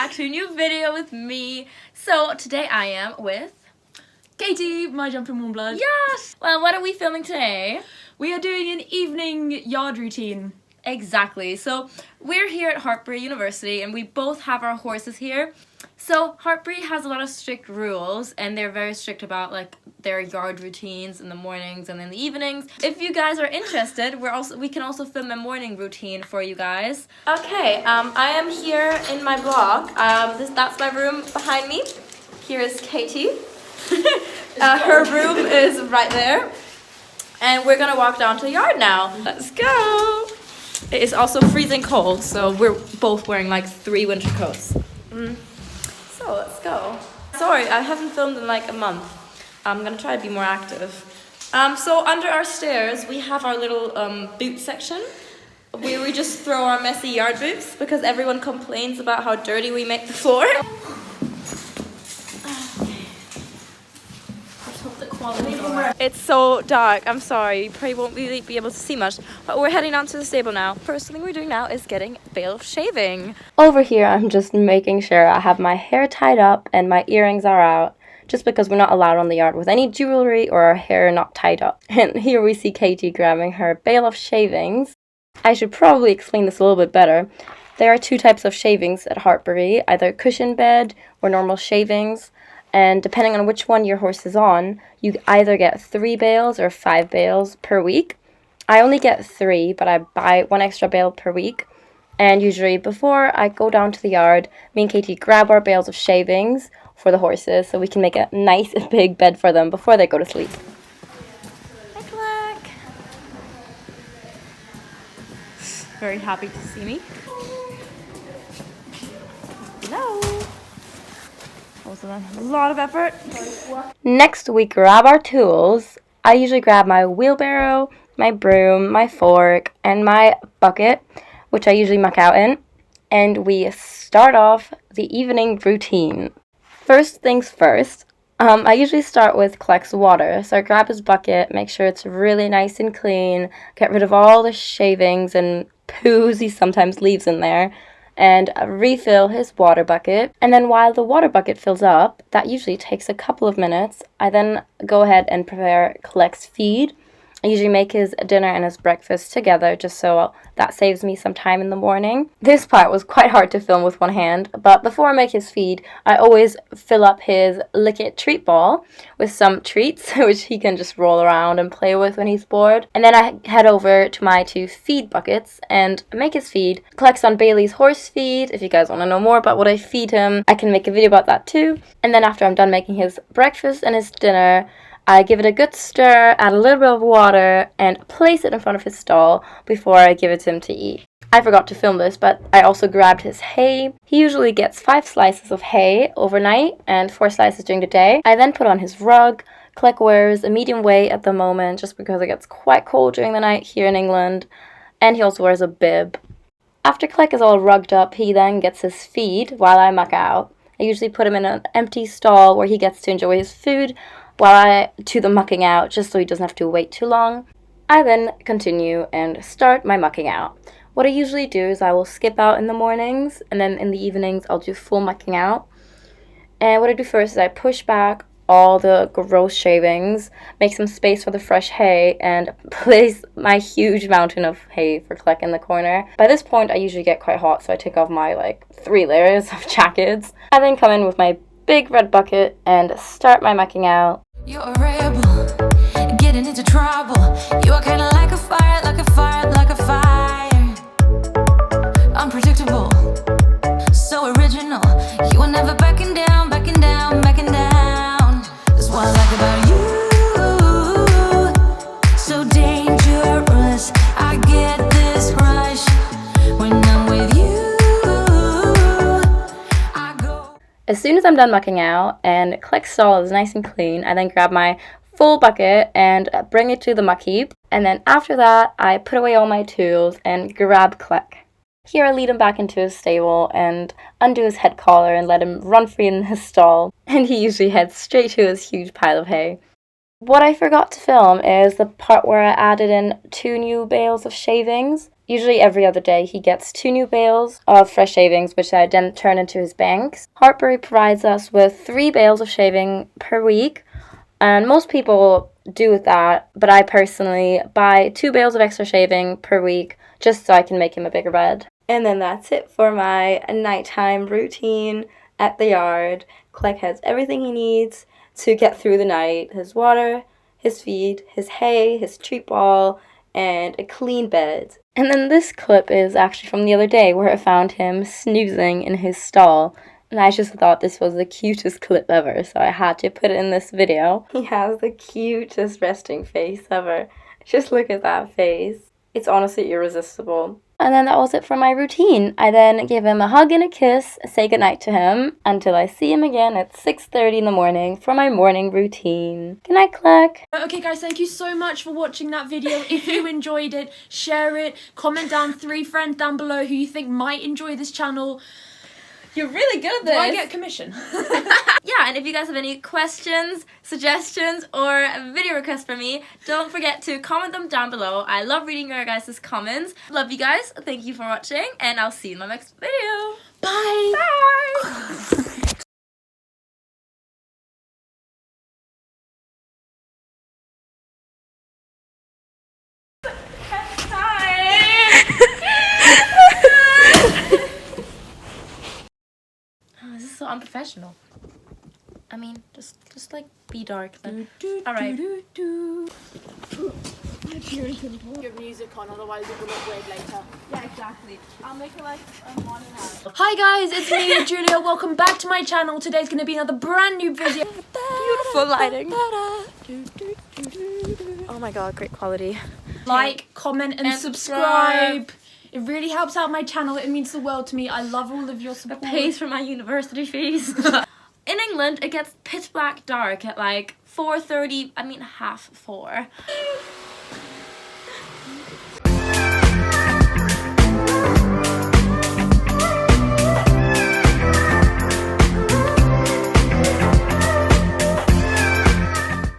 back to a new video with me. So today I am with Katie, my jumping warm blood. Yes! Well, what are we filming today? We are doing an evening yard routine. Exactly. So we're here at Hartpury University and we both have our horses here. So Hartpury has a lot of strict rules and they're very strict about like their yard routines in the mornings and in the evenings. If you guys are interested, we can also film a morning routine for you guys. Okay, I am here in my block. That's my room behind me. Here is Katie. Her room is right there. And we're gonna walk down to the yard now. Let's go! It is also freezing cold, so we're both wearing like 3 winter coats. So let's go. Sorry, I haven't filmed in like a month. I'm gonna try to be more active. So under our stairs, we have our little boot section where we just throw our messy yard boots because everyone complains about how dirty we make the floor. It's so dark, I'm sorry, you probably won't really be able to see much, but we're heading down to the stable now. First thing we're doing now is getting bale shaving. Over here I'm just making sure I have my hair tied up and my earrings are out, just because we're not allowed on the yard with any jewelry or our hair not tied up. And here we see Katie grabbing her bale of shavings. I should probably explain this a little bit better. There are 2 types of shavings at Hartpury, either cushion bed or normal shavings. And depending on which one your horse is on, you either get 3 bales or 5 bales per week. I only get 3, but I buy 1 extra bale per week. And usually before I go down to the yard, me and Katie grab our bales of shavings for the horses so we can make a nice big bed for them before they go to sleep. Hi, Clack. Very happy to see me. Hello. Also a lot of effort. Next we grab our tools. I usually grab my wheelbarrow, my broom, my fork, and my bucket, which I usually muck out in. And we start off the evening routine. First things first, I usually start with Kleck's water. So I grab his bucket, make sure it's really nice and clean, get rid of all the shavings and poos he sometimes leaves in there, and refill his water bucket. And then while the water bucket fills up, that usually takes a couple of minutes, I then go ahead and prepare Kleck's feed. I usually make his dinner and his breakfast together just so that saves me some time in the morning. This part was quite hard to film with one hand, but before I make his feed, I always fill up his Lick-It treat ball with some treats, which he can just roll around and play with when he's bored. And then I head over to my 2 feed buckets and make his feed. Kleck's on Bailey's horse feed. If you guys want to know more about what I feed him, I can make a video about that too. And then after I'm done making his breakfast and his dinner, I give it a good stir, add a little bit of water, and place it in front of his stall before I give it to him to eat. I forgot to film this, but I also grabbed his hay. He usually gets 5 slices of hay overnight and 4 slices during the day. I then put on his rug. Kleck wears a medium weight at the moment just because it gets quite cold during the night here in England. And he also wears a bib. After Kleck is all rugged up, he then gets his feed while I muck out. I usually put him in an empty stall where he gets to enjoy his food while I do the mucking out, just so he doesn't have to wait too long. I then continue and start my mucking out. What I usually do is I will skip out in the mornings, and then in the evenings I'll do full mucking out. And what I do first is I push back all the gross shavings, make some space for the fresh hay, and place my huge mountain of hay for Kleck in the corner. By this point I usually get quite hot, so I take off my 3 layers of jackets. I then come in with my big red bucket and start my mucking out. You're a rebel, getting into trouble. You are kinda like a fire, like a fire, like a fire. Unpredictable, so original. You are never backing down, backing down, backing down. That's what I like about you. So dangerous, I get this rush when I'm with you. As soon as I'm done mucking out and Kleck's stall is nice and clean, I then grab my full bucket and bring it to the muck heap. And then after that, I put away all my tools and grab Kleck. Here I lead him back into his stable and undo his head collar and let him run free in his stall. And he usually heads straight to his huge pile of hay. What I forgot to film is the part where I added in 2 new bales of shavings. Usually every other day he gets 2 new bales of fresh shavings, which I then turn into his banks. Hartpury provides us with 3 bales of shaving per week, and most people do that, but I personally buy 2 bales of extra shaving per week just so I can make him a bigger bed. And then that's it for my nighttime routine at the yard. Clegg has everything he needs to get through the night. His water, his feed, his hay, his treat ball, and a clean bed. And then this clip is actually from the other day where I found him snoozing in his stall. And I just thought this was the cutest clip ever, so I had to put it in this video. He has the cutest resting face ever. Just look at that face. It's honestly irresistible. And then that was it for my routine. I then give him a hug and a kiss, say goodnight to him, until I see him again at 6:30 in the morning for my morning routine. Good night, Clegg. Okay guys, thank you so much for watching that video. If you enjoyed it, share it, comment down 3 friends down below who you think might enjoy this channel. You're really good at this. Do I get commission? Yeah, and if you guys have any questions, suggestions, or video requests for me, don't forget to comment them down below. I love reading your guys' comments. Love you guys. Thank you for watching, and I'll see you in my next video. Bye! Bye! This is so unprofessional. I mean, just like be dark then. Alright. Your music on, otherwise it will look weird later. Yeah, exactly. I'll make it like a morning hour. Hi guys, it's me, Julia. Welcome back to my channel. Today's going to be another brand new video. Beautiful lighting. Oh my god, great quality. Like, comment, and subscribe. It really helps out my channel. It means the world to me. I love all of your support. It pays for my university fees. In England, it gets pitch black dark at like 4:30, I mean 4:30.